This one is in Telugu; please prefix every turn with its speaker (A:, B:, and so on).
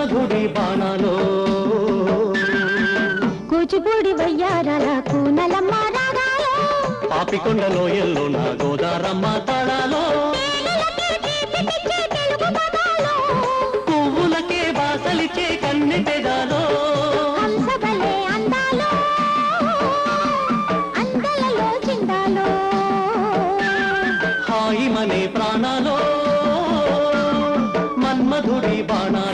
A: మన్మధుడి బాణాలో
B: కూచిపూడి వయ్యారాల కూనలమ్మ రాగాలో
A: పాపికొండ లోయల్లో నా గోదారమ్మ తాళాలో పువ్వులకే బాసలిచే కన్నె పెదాలో
B: హంసబలే అందాలో అందలలో చిందాలో
A: హాయి మనే ప్రాణాలో మన్మధుడి బాణాలో